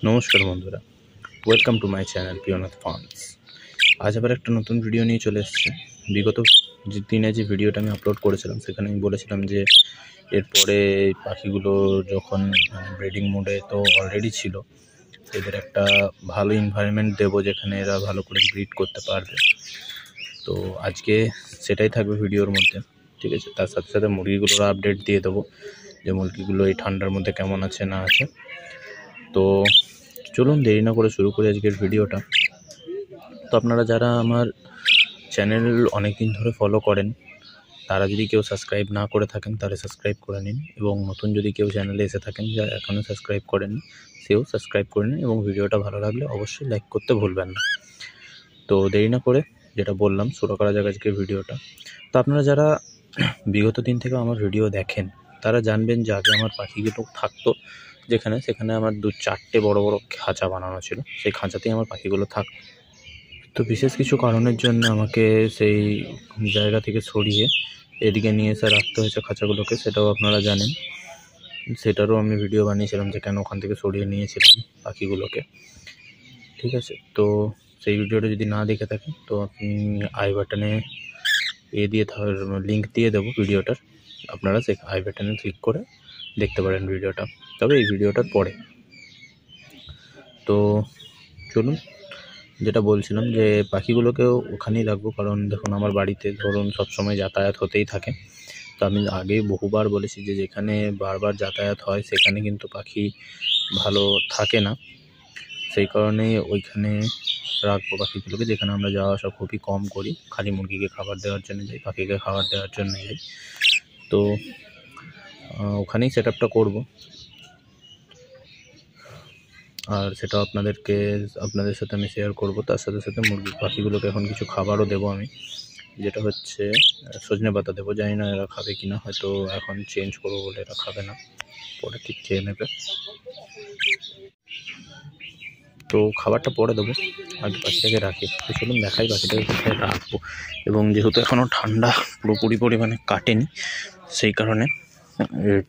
নমস্কার বন্ধুরা, welcome to my channel Priyanath farms. আজ আবার একটা নতুন ভিডিও নিয়ে চলে এসেছি। বিগত দিনে যে ভিডিওটা আমি আপলোড করেছিলাম সেখানে আমি বলেছিলাম যে এরপরে পাখিগুলো যখন ব্রিডিং মোডে তো অলরেডি ছিল, এদের একটা ভালো এনভায়রনমেন্ট দেবো যেখানে এরা ভালো করে ব্রিড করতে পারবে। তো আজকে সেটাই থাকবে ভিডিওর মধ্যে, ঠিক আছে। তার সাথে সাথে মুরগিগুলোর আপডেট দিয়ে দেবো যে মুরগিগুলো এই ঠান্ডার মধ্যে কেমন আছে না আছে। তো চলুন দেরি না করে শুরু করি আজকের ভিডিওটা। তো আপনারা যারা আমার চ্যানেল অনেক দিন ধরে ফলো করেন, তারা যদি কেউ সাবস্ক্রাইব না করে থাকেন তাহলে সাবস্ক্রাইব করে নিন, এবং নতুন যদি কেউ চ্যানেলে এসে থাকেন যারা এখনও সাবস্ক্রাইব করেননি সেও সাবস্ক্রাইব করে নিন, এবং ভিডিওটা ভালো লাগলে অবশ্যই লাইক করতে ভুলবেন না। তো দেরি না করে যেটা বললাম শুরু করা যাক আজকের ভিডিওটা। তো আপনারা যারা বিগত দিন থেকে আমার ভিডিও দেখেন তারা জানবেন যে আগে আমার পাখিগুলো থাকতো সেখানে আমার 2-4টে বড় বড় খাঁচা বানানো ছিল, সেই খাঁচাতেই আমার পাখিগুলো থাকতো। তো বিশেষ কিছু কারণের জন্য আমাকে সেই জায়গা থেকে সরিয়ে এদিকে নিয়ে এসে রাখতে হয়েছে খাঁচাগুলোকে, সেটাও আপনারা জানেন। সেটারও আমি ভিডিও বানিয়েছিলাম যে কেন ওখান থেকে সরিয়ে নিয়েছিলাম পাখিগুলোকে, ঠিক আছে। তো সেই ভিডিওটা যদি না দেখে থাকেন তো আপনি আই বাটনে লিঙ্ক দিয়ে দেবো ভিডিওটার, আপনারা সেই আই বাটনে ক্লিক করে দেখতে পারেন ভিডিওটা, তবে এই ভিডিওটার পরে। তো চলুন, যেটা বলছিলাম যে পাখিগুলোকেও ওখানেই রাখবো, কারণ দেখুন আমার বাড়িতে ধরুন সবসময় যাতায়াত হতেই থাকে। তো আমি আগেই বহুবার বলেছি যে যেখানে বারবার যাতায়াত হয় সেখানে কিন্তু পাখি ভালো থাকে না, সেই কারণেই ওইখানে রাখবো পাখিগুলোকে যেখানে আমরা যাওয়া আসা খুবই কম করি। খালি মুরগিকে খাবার দেওয়ার জন্য যাই, পাখিকে খাবার দেওয়ার জন্য যাই। তো ওখানেই সেট আপটা করবো, আর সেটা আপনাদের সাথে আমি শেয়ার করব। তার সাথে সাথে পাখিগুলোকে এখন কিছু খাবারও দেবো আমি, যেটা হচ্ছে সজনে পাতা দেবো। জানি না এরা খাবে কি না, হয়তো এখন চেঞ্জ করবো বলে এরা খাবে না, পরে ঠিক খেয়ে নেবে। তো খাবারটা পরে দেবো, আগে পাখিটাকে রাখি। তো চলুন দেখাই পাখিটাকে কোথায় রাখবো। এবং যেহেতু এখনও ঠান্ডা পুরোপুরি পরিমাণে কাটেনি, সেই কারণে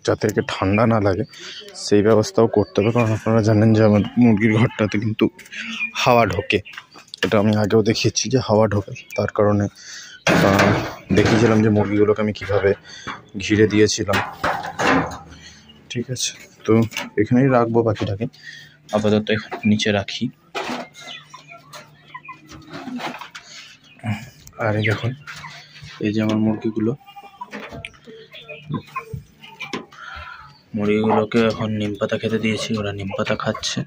যাতে একে ঠান্ডা না লাগে সেই ব্যবস্থাও করতে হবে। কারণ আপনারা জানেন যে আমার মুরগির ঘরটাতে কিন্তু হাওয়া ঢোকে, এটা আমি আগেও দেখিয়েছি যে হাওয়া ঢোকে। তার কারণে দেখিয়েছিলাম যে মুরগিগুলোকে আমি কীভাবে ঘিরে দিয়েছিলাম, ঠিক আছে। তো এখানেই রাখবো পাখিটাকে, আপাতত এখানে নিচে রাখি। আর এই দেখুন, এই যে আমার মুরগিগুলোকে এখন নিম পাতা খেতে দিয়েছি, ওরা নিম পাতা খাচ্ছে।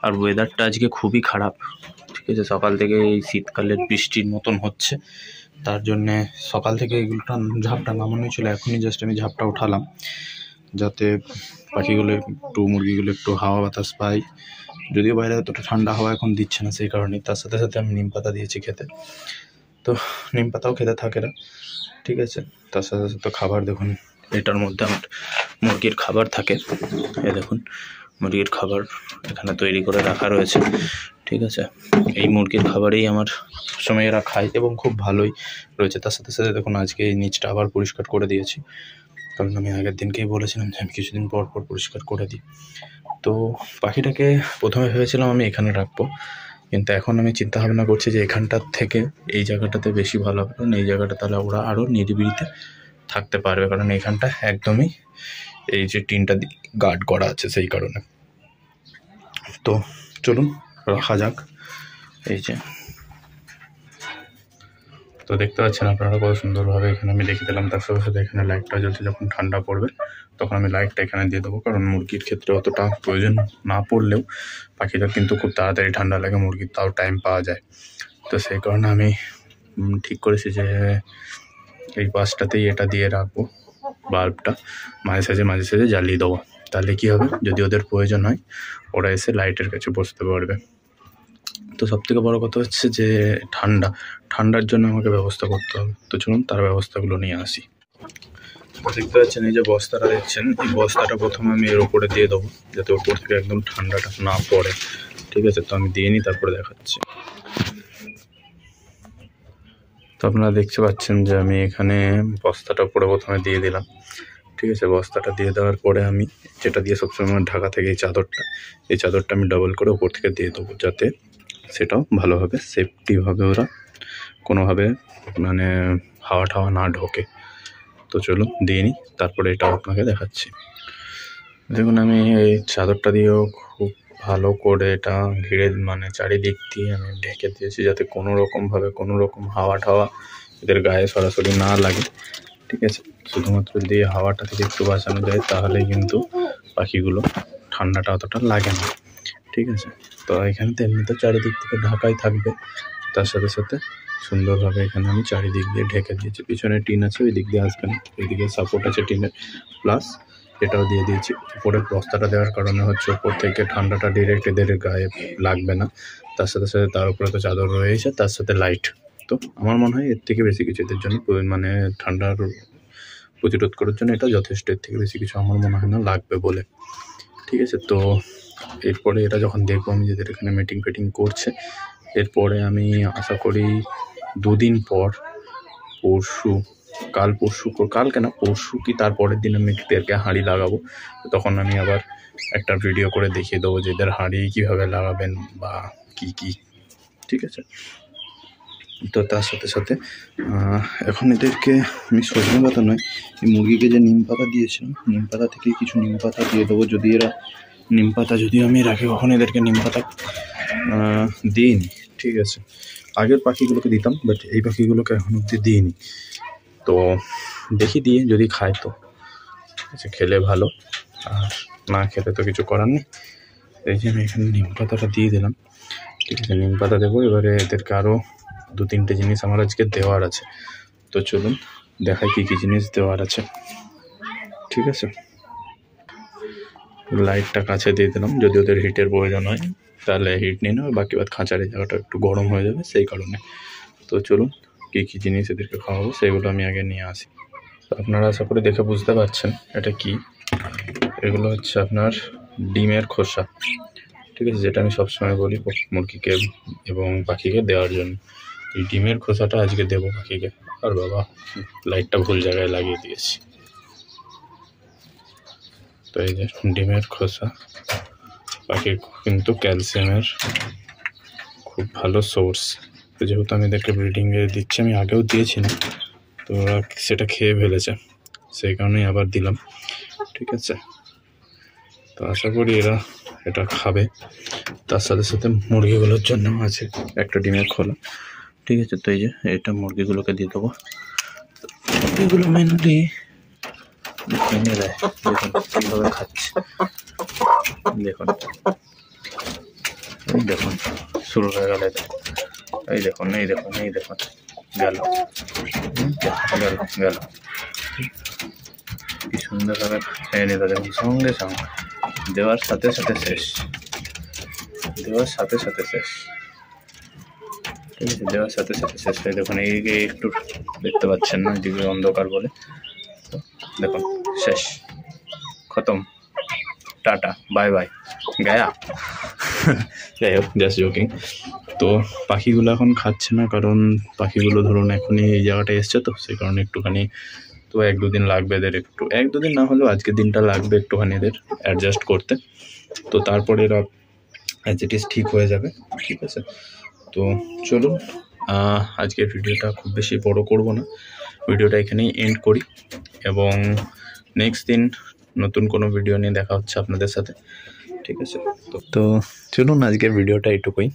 আর ওয়েদারটা আজকে খুবই খারাপ, ঠিক আছে। সকাল থেকে এই শীতকালের বৃষ্টির মতন হচ্ছে, তার জন্যে সকাল থেকে এগুলোটা ঝাপটা নামানো ছিল, এখনই জাস্ট আমি ঝাপটা উঠালাম যাতে মুরগিগুলো একটু হাওয়া বাতাস পায়। যদিও বাইরে এতটা ঠান্ডা হাওয়া এখন দিচ্ছে না, সেই কারণেই। তার সাথে সাথে আমি নিম পাতা দিয়েছি খেতে, তো নিম পাতাও খেতে থাকে না, ঠিক আছে। তার সাথে সাথে খাবার দেখুন, এটার মধ্যে আমার মুরগির খাবার থাকে। এই দেখুন মুরগির খাবার এখানে তৈরি করে রাখা রয়েছে, ঠিক আছে। এই মুরগির খাবারেই আমার সময় এরা খায় এবং খুব ভালোই রয়েছে। তার সাথে সাথে দেখুন আজকে এই নিচটা আবার পরিষ্কার করে দিয়েছি, কারণ আমি আগের দিনকেই বলেছিলাম যে আমি কিছুদিন পর পর পরিষ্কার করে দিই। তো পাখিটাকে প্রথমে ভেবেছিলাম আমি এখানে রাখবো, কিন্তু এখন আমি চিন্তা ভাবনা করছি যে এখানটার থেকে এই জায়গাটাতে বেশি ভালো হবে, কারণ এই জায়গাটা তাহলে ওরা আরও নিরিবিলিতে থাকতে পারবে, কারণ এইখানটা একদমই এই যে টিনটা গার্ড করা আছে, সেই কারণে। তো চলুন রাখা যাক। এই যে তো দেখতে পাচ্ছেন আপনারা কত সুন্দরভাবে এখানে আমি রেখে দিলাম। তার সাথে সাথে এখানে লাইটটা জ্বলছে, যখন ঠান্ডা পড়বে তখন আমি লাইটটা এখানে দিয়ে দেবো, কারণ মুরগির ক্ষেত্রে অতটা প্রয়োজন না পড়লেও পাখিটা কিন্তু খুব তাড়াতাড়ি ঠান্ডা লাগে, মুরগির তাও টাইম পাওয়া যায়। তো সেই কারণে আমি ঠিক করেছি যে এই পাশটাতেই এটা দিয়ে রাখবো, বাল্বটা মাঝে সাঝে জ্বালিয়ে দেবো। তাহলে কী হবে, যদি ওদের প্রয়োজন হয় ওরা এসে লাইটের কাছে বসতে পারবে। তো সবথেকে বড় কথা হচ্ছে যে ঠান্ডার জন্য আমাকে ব্যবস্থা করতে হবে। তো চলুন তার ব্যবস্থাগুলো নিয়ে আসি। দেখতে পাচ্ছেন এই যে বস্তাটা দেখছেন, এই বস্তাটা প্রথমে আমি এর ওপরে দিয়ে দেবো যাতে ওপর থেকে একদম ঠান্ডাটা না পড়ে, ঠিক আছে। তো আমি দিয়ে নিই, তারপরে দেখাচ্ছি। তো আপনারা দেখতে পাচ্ছেন যে আমি এখানে বস্তাটা উপরে প্রথমে দিয়ে দিলাম, ঠিক আছে। বস্তাটা দিয়ে দেওয়ার পরে আমি যেটা দিয়ে সবসময় ঢাকা থেকে এই চাদরটা আমি ডবল করে ওপর থেকে দিয়ে দেবো, যাতে সেটাও ভালোভাবে সেফটিভাবে ওরা কোনোভাবে মানে হাওয়া ঠাওয়া না ঢোকে। তো চলুন দিয়ে নিই, তারপরে এটাও আপনাকে দেখাচ্ছি। দেখুন আমি এই চাদরটা দিয়েও খুব ভালো করে এটা ঘিরে মানে চারিদিক দিয়ে আমি ঢেকে দিয়েছি, যাতে কোনো রকম হাওয়া ঠাওয়া এদের গায়ে সরাসরি না লাগে। ঠিক আছে, শুধুমাত্র দিয়ে হাওয়াটা থেকে একটু বাঁচানো যায়, তাহলে কিন্তু পাখিগুলো ঠান্ডাটা অতটা লাগে না। ঠিক আছে, তো এখানে তো এমনিতে চারিদিক থেকে ঢাকাই থাকবে, তার সাথে সাথে সুন্দরভাবে এখানে আমি চারিদিক দিয়ে ঢেকে দিয়েছি। পিছনে টিন আছে, ওই দিক দিয়ে আসবে না, এইদিকে সাপোর্ট আছে টিনের, প্লাস এটাও দিয়ে দিয়েছি। উপরে বস্তাটা দেওয়ার কারণে হচ্ছে উপর থেকে ঠান্ডাটা ডিরেক্ট এদের গায়ে লাগবে না, তার সাথে সাথে তার উপরে তো চাদর রয়েছে, তার সাথে লাইট। তো আমার মনে হয় এর থেকে বেশি কিছু এদের জন্য মানে ঠান্ডার প্রতিরোধ করার জন্য এটা যথেষ্ট, এর থেকে বেশি কিছু আমার মনে হয় না লাগবে বলে। ঠিক আছে, তো এরপরে এটা যখন দেখবো আমি যাদের এখানে মিটিং ফিটিং করছে, এরপরে আমি আশা করি 2 দিন পর পরশু কি তারপরের দিন আমি এদেরকে হাঁড়ি লাগাবো। তখন আমি আবার একটা ভিডিও করে দেখিয়ে দেবো যে এদের হাঁড়ি কীভাবে লাগাবেন বা কি। ঠিক আছে, তো তার সাথে সাথে এখন এদেরকে আমি সজনে পাতা নয়, এই মুরগিকে যে নিম পাতা দিয়েছিলাম, নিম পাতা থেকে কিছু নিম পাতা দিয়ে দেবো। যদি এরা নিম পাতা যদি আমি রাখি, কখনো এদেরকে নিম পাতা দিইনি। ঠিক আছে, আগের পাখিগুলোকে দিতাম, বাট এই পাখিগুলোকে এখন অবধি দিইনি। তো দেখি দিয়ে যদি খায় তো ঠিক আছে, খেলে ভালো, আর না খেলে তো কিছু করার নেই। এই যে আমি এখানে নিম পাতাটা দিয়ে দিলাম। ঠিক আছে, নিম পাতা দেবো। এবারে এদেরকে আরও 2-3টে জিনিস আমার আজকে দেওয়ার আছে, তো চলুন দেখাই কী জিনিস দেওয়ার আছে। ঠিক আছে, লাইটটা কাছে দিয়ে দিলাম, যদি ওদের হিটের প্রয়োজন হয় তাহলে হিট নিয়ে নেবে, বাকি বাদ খাঁচার এই জায়গাটা একটু গরম হয়ে যাবে সেই কারণে। তো চলুন কী জিনিস এদেরকে খাওয়াবো সেগুলো আমি আগে নিয়ে আসি। আপনারা আশা করে দেখে বুঝতে পারছেন এটা কি। এগুলো হচ্ছে আপনার ডিমের খোসা। ঠিক আছে, যেটা আমি সবসময় বলি মুরগিকে এবং পাখিকে দেওয়ার জন্য। এই ডিমের খোসাটা আজকে দেবো পাখিকে। আর বাবা, লাইটটা ভুল জায়গায় লাগিয়ে দিয়েছি। তো এই যে ডিমের খোসা, পাখির কিন্তু ক্যালসিয়ামের খুব ভালো সোর্স। তো যেহেতু আমি এদেরকে ব্রিডিংয়ে দিচ্ছি, আমি আগেও দিয়েছিলাম, তো ওরা সেটা খেয়ে ফেলেছে, সেই কারণেই আবার দিলাম। ঠিক আছে, তো আশা করি এরা এটা খাবে। তার সাথে সাথে মুরগিগুলোর জন্য আছে একটা ডিমের খোলা। ঠিক আছে, তো এই যে এটা মুরগিগুলোকে দিয়ে দেবো। মুরগিগুলো মেনলি ভেঙে দেয়, দেখুন কীভাবে খাচ্ছে। দেখুন শুরু হয়ে গেল, এই দেখুন গেল কি সুন্দরভাবে খেয়ে নিল। দেখুন সঙ্গে সঙ্গে দেওয়ার সাথে সাথে শেষ। ঠিক আছে, দেওয়ার সাথে সাথে শেষ হয়ে দেখুন এইদিকে একটু দেখতে পাচ্ছেন না, এদিকে অন্ধকার বলে। তো দেখুন শেষ, খতম, টাটা বাই বাই, গায়া। যাই হোক, জাস্ট জোকিং। তো পাখিগুলো এখন খাচ্ছে না, কারণ পাখিগুলো ধরুন এখনই এই জায়গাটা এসছে, তো সেই কারণে একটুখানি, তো 1-2 দিন লাগবে এদের, একটু 1-2 দিন না হলেও আজকের দিনটা লাগবে একটুখানি এদের অ্যাডজাস্ট করতে। তো তারপরে এরা অ্যাজ ইট ইজ ঠিক হয়ে যাবে। ঠিক আছে, তো চলুন আজকের ভিডিওটা খুব বেশি বড় করব না, ভিডিওটা এখানেই এন্ড করি, এবং নেক্সট দিন নতুন কোনো ভিডিও নিয়ে দেখা হচ্ছে আপনাদের সাথে। ঠিক আছে, তো চলুন আজকের ভিডিওটা এইটুকুই।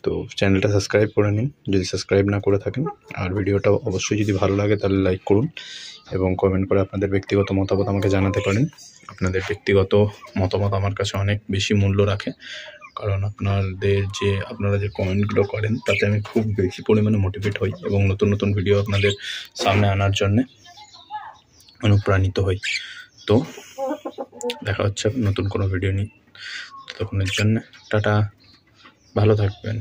তো চ্যানেলটা সাবস্ক্রাইব করে নিন যদি সাবস্ক্রাইব না করে থাকেন, আর ভিডিওটা অবশ্যই যদি ভালো লাগে তাহলে লাইক করুন, এবং কমেন্ট করে আপনাদের ব্যক্তিগত মতামত আমাকে জানাতে পারেন। আপনাদের ব্যক্তিগত মতামত আমার কাছে অনেক বেশি মূল্য রাখে, কারণ আপনারা যে কমেন্টগুলো করেন তাতে আমি খুব বেশি পরিমাণে মোটিভেট হই, এবং নতুন নতুন ভিডিও আপনাদের সামনে আনার জন্যে অনুপ্রাণিত হই। তো দেখা হচ্ছে নতুন কোনো ভিডিও নিয়ে, ততক্ষণের জন্য টাটা, ভালো থাকবেন।